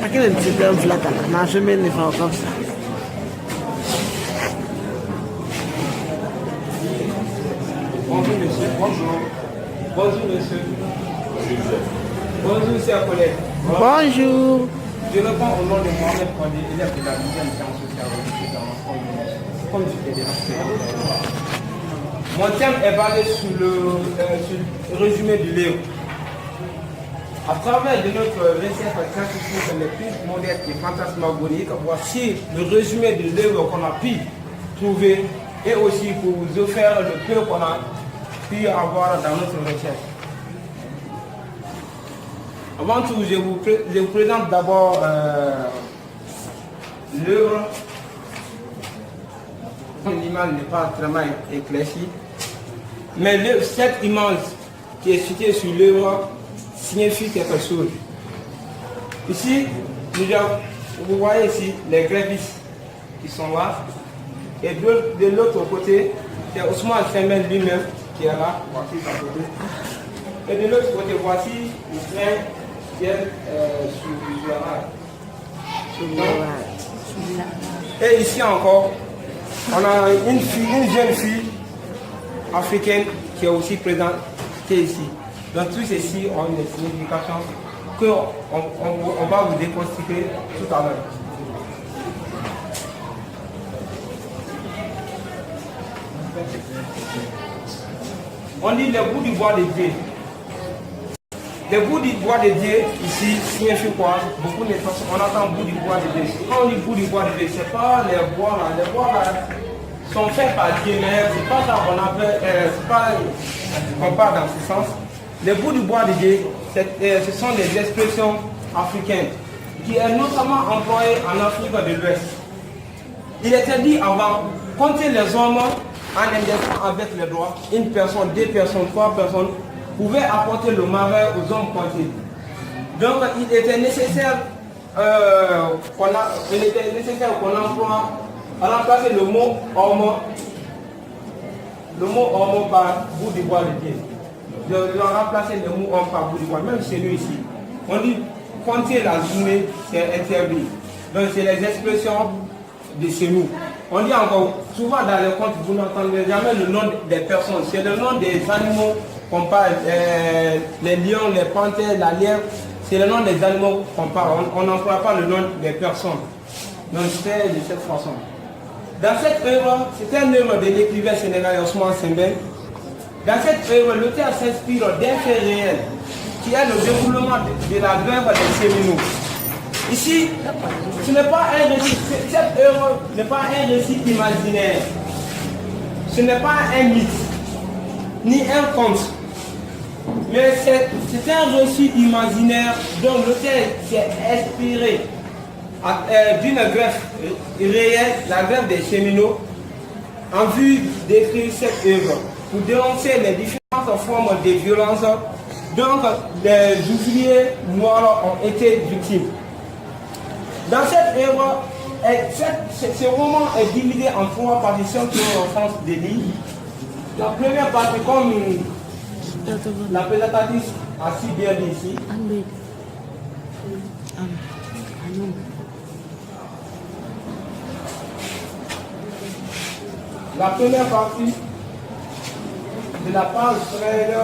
Aquele é um flata, mas eu me lembro como ça. Bonjour monsieur, bonjour. Bonjour monsieur. Bonjour chers collègues. Bonjour. Je réponds au nom de Mohamed Kondé, élève de la 10e sciences sociales religieuse dans l'enfant université. Comme je t'ai déjà fait. Mon thème est basé sur le résumé du livre. À travers de notre recherche scientifique les plus modernes et fantasmagoriques, voici le résumé du livre qu'on a pu trouver et aussi pour vous offrir le peu qu'on a pu avoir dans notre recherche. Avant tout, je vous présente d'abord l'œuvre. L'image n'est pas vraiment éclaircie, mais cette image qui est citée sur l'œuvre signifie quelque chose. Ici, vous voyez ici les grévistes qui sont là, et de l'autre côté, c'est Ousmane Sembène lui-même qui est là, voici d'un côté. Et de l'autre côté, voici le train qui est sur le rail. Et ici encore, on a une jeune fille africaine qui est aussi présente ici. Donc tout ceci ont une signification qu'on va vous déconstruire tout à l'heure. On dit le bout du bois de Dieu. Le bout du bois de Dieu, ici, signifie quoi? Beaucoup de choses, on entend bout du bois de Dieu. Quand on dit bout du bois de Dieu, c'est pas les bois là. Les bois là sont faits par Dieu, mais c'est pas ça qu'on appelle, c'est pas qu'on parle dans ce sens. Les bouts du bois de Dieu, ce sont des expressions africaines qui est notamment employées en Afrique de l'Ouest. Il était dit avant, compter les hommes en indexant avec les doigts, une personne, deux personnes, trois personnes, pouvaient apporter le malheur aux hommes comptés. Donc il était nécessaire qu'on emploie à remplacer le mot homme par bout du bois de Dieu. De remplacer le mot homme par bout du bois, même chez nous ici. On dit compter la journée, c'est interdit. Donc c'est les expressions de chez nous. On dit encore, souvent dans les contes, vous n'entendez jamais le nom des personnes, c'est le nom des animaux qu'on parle, les lions, les panthères, la lièvre, c'est le nom des animaux qu'on parle, on n'emploie pas le nom des personnes. Donc c'est de cette façon. Dans cette œuvre, c'est une œuvre de l'écrivain sénégalais Ousmane Sembène. Dans cette œuvre, l'auteur s'inspire d'un fait réel, qui est le déroulement de la grève des Séminots. Ici, ce n'est pas un récit, cette œuvre n'est pas un récit imaginaire, ce n'est pas un mythe, ni un conte, mais c'est un récit imaginaire dont l'auteur s'est inspiré d'une grève réelle, la grève des Séminots, en vue d'écrire cette œuvre, pour dénoncer les différentes formes de violence dont les ouvriers noirs ont été victimes. Dans cette œuvre, ce roman est divisé en trois partitions qui ont un sens de lire. La première partie, comme la présentatrice a si bien dit ici, la première partie de la page 13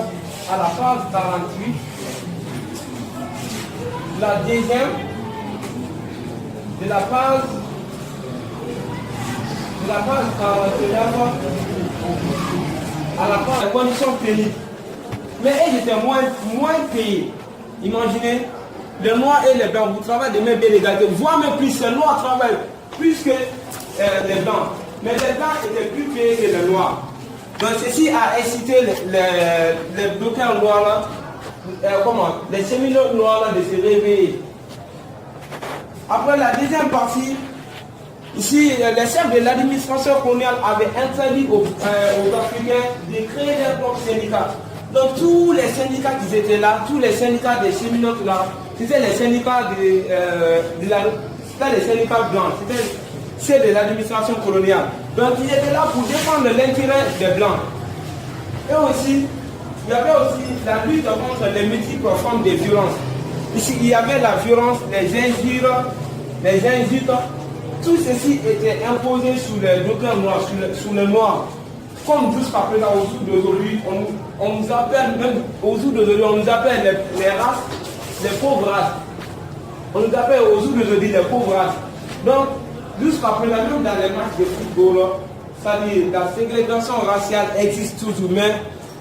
à la page 48, la deuxième de la page 49 à la page des conditions pénibles. Mais ils étaient moins payés. Imaginez, les noirs et les blancs, vous travaillez de même bien l'égalité, voire même plus, les noirs travaillent plus que les blancs. Mais les blancs étaient plus payés que les noirs. Donc ceci a incité les bloqueurs noirs, les Séminots noirs de se réveiller. Après la deuxième partie, ici, les chefs de l'administration coloniale avaient interdit aux Africains de créer leur propre syndicat. Donc tous les syndicats qui étaient là, tous les syndicats des Séminots là, c'était les syndicats c'était les syndicats blancs, c'était ceux de l'administration coloniale. Donc ils étaient là pour défendre l'intérêt des blancs. Et aussi, il y avait aussi la lutte contre les multiples formes de violence. Ici, il y avait la violence, les injures, tout ceci était imposé sous les doctrines noires, sous le noir. Comme jusqu'à présent, au jour d'aujourd'hui, on nous appelle, même au jour d'aujourd'hui, on nous appelle les races, les pauvres races. On nous appelle au jour d'aujourd'hui les pauvres races. Donc, jusqu'à présent, même dans les matchs de football, c'est-à-dire la ségrégation raciale existe toujours, mais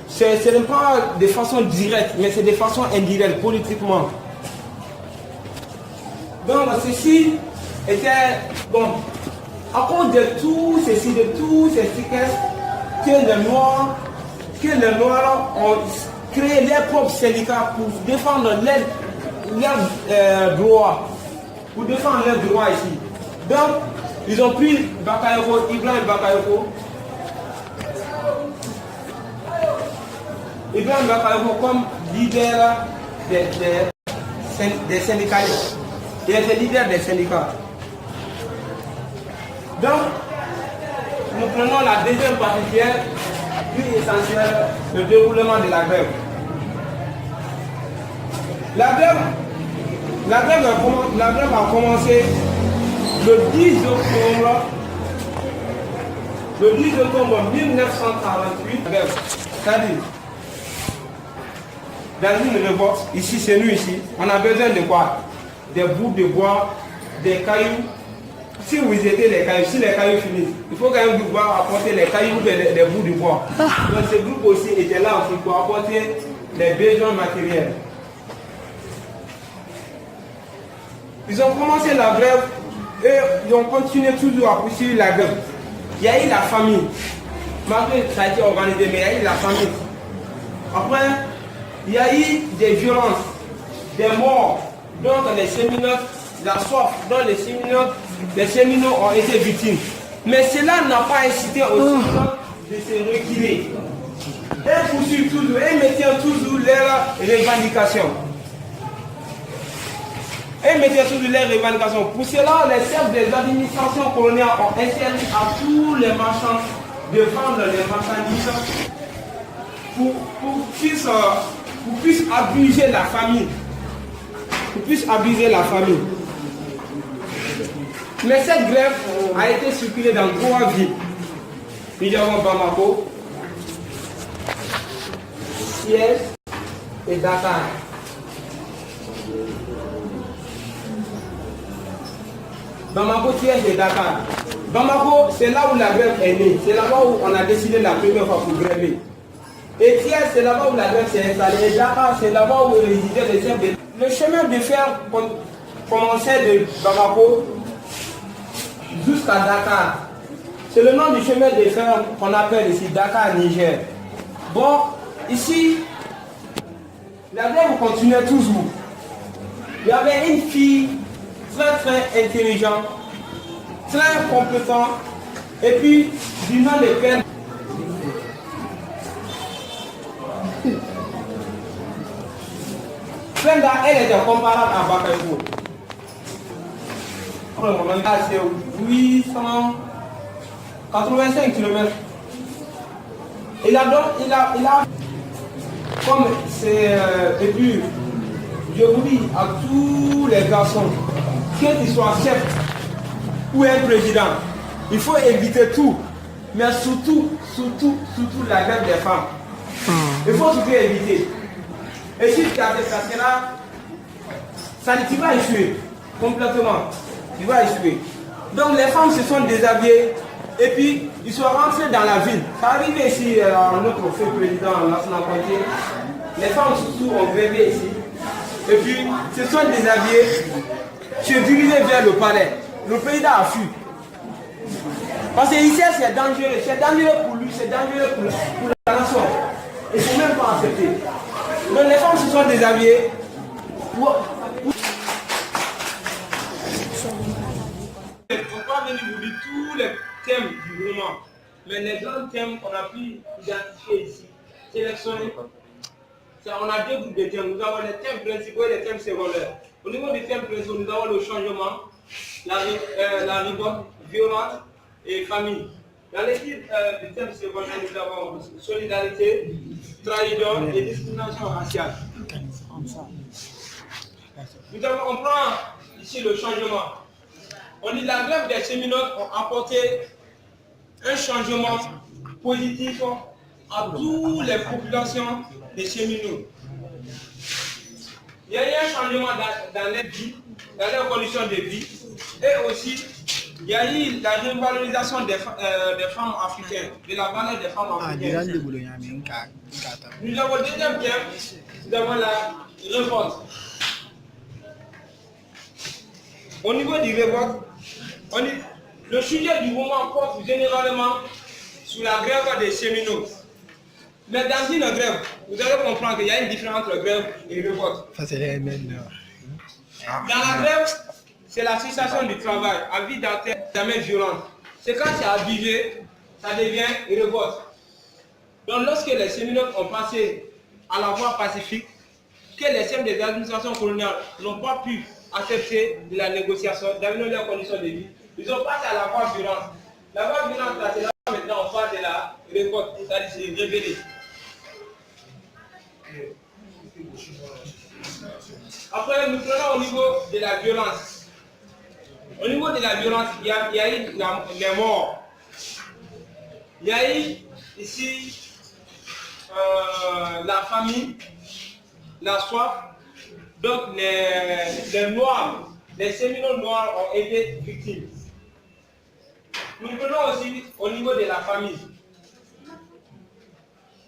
ce n'est pas de façon directe, mais c'est de façon indirecte, politiquement. Donc, ceci était, bon, à cause de tout ceci, de tous ces séquestres, que les Noirs ont créé leurs propres syndicats pour défendre leurs droits, ici. Donc, ils ont pris Bakayoko, Ibrahim Bakayoko comme leader des syndicalistes. Il était leader des syndicats. Donc, nous prenons la deuxième partie qui est plus essentielle, le déroulement de la grève. La grève a commencé le 10 octobre 1948. C'est-à-dire, dans une révolte, ici, c'est nous ici, on a besoin de quoi? Des bouts de bois, des cailloux. Si vous étiez les cailloux, si les cailloux finissent, il faut quand même pouvoir apporter les cailloux et les bouts de bois. Donc ce groupe aussi était là aussi pour apporter les besoins matériels. Ils ont commencé la grève et ils ont continué toujours à poursuivre la grève. Il y a eu la famine. Malgré que ça a été organisé, mais il y a eu la famine. Après, il y a eu des violences, des morts. Donc les cheminots, la soif dont les cheminots ont été victimes. Mais cela n'a pas incité aux cheminots de se reculer. Ils poursuivent toujours, ils maintiennent toujours leurs revendications. Pour cela, les chefs des administrations coloniales ont interdit à tous les marchands de vendre les marchandises pour puisse abuser la famille. Mais cette grève a été circulée dans 3 villes. Nous avons Bamako, Thiès et Dakar. Bamako, Thiès et Dakar. Bamako, c'est là où la grève est née. C'est là-bas où on a décidé la première fois pour gréver. Et Thiès, c'est là-bas où la grève s'est installée. Et Dakar, c'est là-bas où résidaient les chefs de... Le chemin de fer commençait de Bamako jusqu'à Dakar. C'est le nom du chemin de fer qu'on appelle ici Dakar, Niger. Bon, ici, la grève continuait toujours. Il y avait une fille très intelligente, très compétente, et puis du nom de Père. Brenda, elle était comparable à Bakayoko. C'est 885 km. Il a comme c'est, et puis, je vous dis à tous les garçons, qu'ils soient chefs ou un président, il faut éviter tout, mais surtout la grève des femmes. Il faut surtout éviter. Et si tu as ça, tu vas échouer complètement. Tu vas échouer. Donc les femmes se sont déshabillées et puis ils sont rentrés dans la ville. Ça arrive ici, notre feu président National Conté. Les femmes surtout ont grévé ici. Et puis se sont déshabillées, se dirigeaient vers le palais. Le président a fui. Parce que ici c'est dangereux pour lui, c'est dangereux pour la nation. Et il ne faut même pas accepter. Donc les femmes se sont déshabillées pour... Je ne peux pas venir vous dire tous les thèmes du roman, mais les grands thèmes qu'on a pu identifier ici, sélectionner, on a 2 groupes de thèmes. Nous avons les thèmes principaux et les thèmes secondaires. Au niveau des thèmes principaux, nous avons le changement, la révolte, violence et famille. Dans l'équipe des thèmes secondaires, nous avons solidarité, trahison et discrimination raciale. On prend ici le changement. On dit la grève des cheminots ont apporté un changement positif à toutes les populations des cheminots. Il y a eu un changement dans leur vie, dans leurs conditions de vie, et aussi il y a eu la revalorisation des femmes africaines, de la valeur des femmes africaines. Nous avons le deuxième thème, nous avons la révolte. Au niveau du révolte, le sujet du moment porte généralement sur la grève des cheminots. Mais dans une grève, vous allez comprendre qu'il y a une différence entre grève et révolte. Dans la grève, c'est la cessation du travail, à vie jamais violente. C'est quand c'est abusé, ça devient révolte. Donc lorsque les cheminots ont passé à la voie pacifique, que les chefs des administrations coloniales n'ont pas pu accepter de la négociation, d'améliorer leurs conditions de vie, ils ont passé à la voie violente. La voie violente, là, c'est là maintenant on parle de la révolte, c'est-à-dire c'est révélé. Après, nous prenons au niveau de la violence. Au niveau de la violence, il y a eu les morts. Il y a eu ici la famine, la soif. Donc les noirs, les cheminots noirs ont été victimes. Nous prenons aussi au niveau de la famille.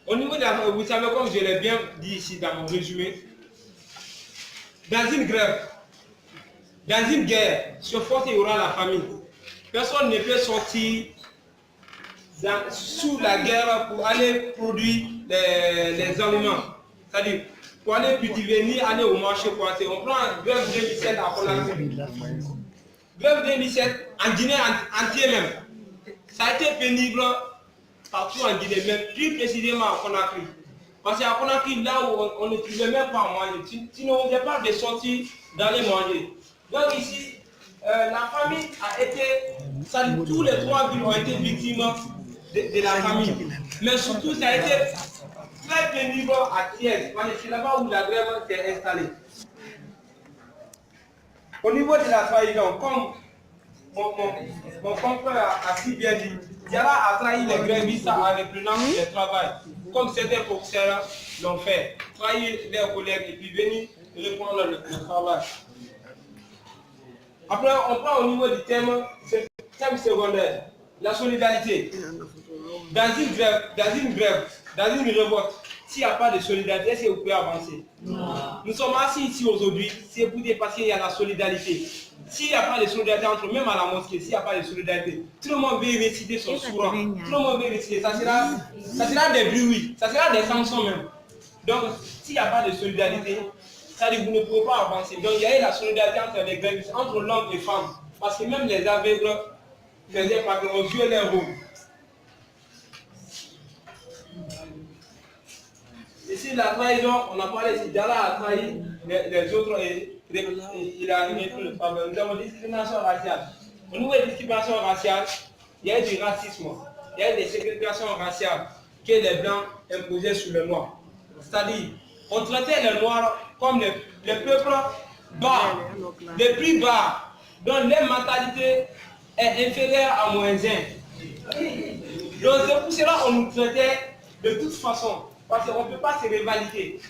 Au niveau de la famille, vous savez comme je l'ai bien dit ici dans mon résumé, dans une grève, dans une guerre, ce force il y aura la famille. Personne ne peut sortir sous la guerre pour aller produire les aliments. C'est-à-dire, pour aller cultiver, ni aller au marché pour acheter. On prend grève 2017 à Conakry. Grève 2017 en Guinée entière même. Ça a été pénible partout en Guinée, mais plus précisément à Conakry. Parce qu'à Conakry, là où on ne pouvait même pas manger, tu n'osais pas de sortir d'aller manger. Donc ici, la famille a été, tous les trois villes ont été victimes de la famille. Mais surtout, ça a été très pénible à Thiès, parce que c'est là-bas où la grève s'est installée. Au niveau de la trahison, comme mon confrère a si bien dit, Diarra a trahi les grévistes en reprenant le travail, comme certains professeurs l'ont fait, trahir leurs collègues et puis venir reprendre le travail. Après, on prend au niveau du thème secondaire, la solidarité. Dans une grève, dans une révolte, s'il n'y a pas de solidarité, est-ce que vous pouvez avancer? Non. Nous sommes assis ici aujourd'hui, c'est pour dire parce qu'il y a la solidarité. S'il n'y a pas de solidarité entre même à la mosquée, s'il n'y a pas de solidarité, tout le monde veut réciter son Coran. Tout le monde veut réciter. Ça sera des bruits, ça sera des chansons même. Donc, s'il n'y a pas de solidarité, ça dit que vous ne pouvez pas avancer. Donc, il y a eu la solidarité entre les grévistes, entre l'homme et les femmes. Parce que même les aveugles faisaient partie, on jouait leur rôle. Ici, la trahison, on a parlé ici, Diarra a trahi les autres et il a arrivé pour le travail. Nous avons discrimination raciale. Au niveau de discrimination raciale, il y a eu du racisme, il y a eu des ségrégations raciales que les Blancs imposaient sur les Noirs. C'est-à-dire, on traitait les Noirs comme les peuples bas, les plus bas, dont leur mentalité est inférieure à moins 1. Donc c'est pour cela qu'on nous traitait de toute façon, parce qu'on ne peut pas se rivaliser.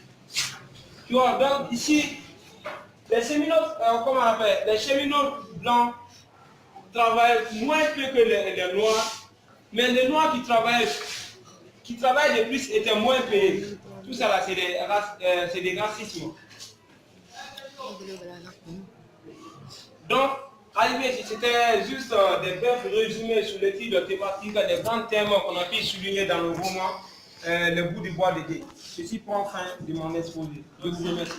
Tu vois, donc ici, les cheminots, comment on appelle, les cheminots blancs travaillent moins que les noirs, mais les noirs qui travaillent de plus étaient moins payés. Tout ça là, c'est des racismes. Donc, arrivé ici, c'était juste des brefs résumés sur le titre de thématique, des grands thèmes qu'on a pu souligner dans le roman Le bout du bois d'été. Ceci prend fin de mon exposé. Je vous remercie.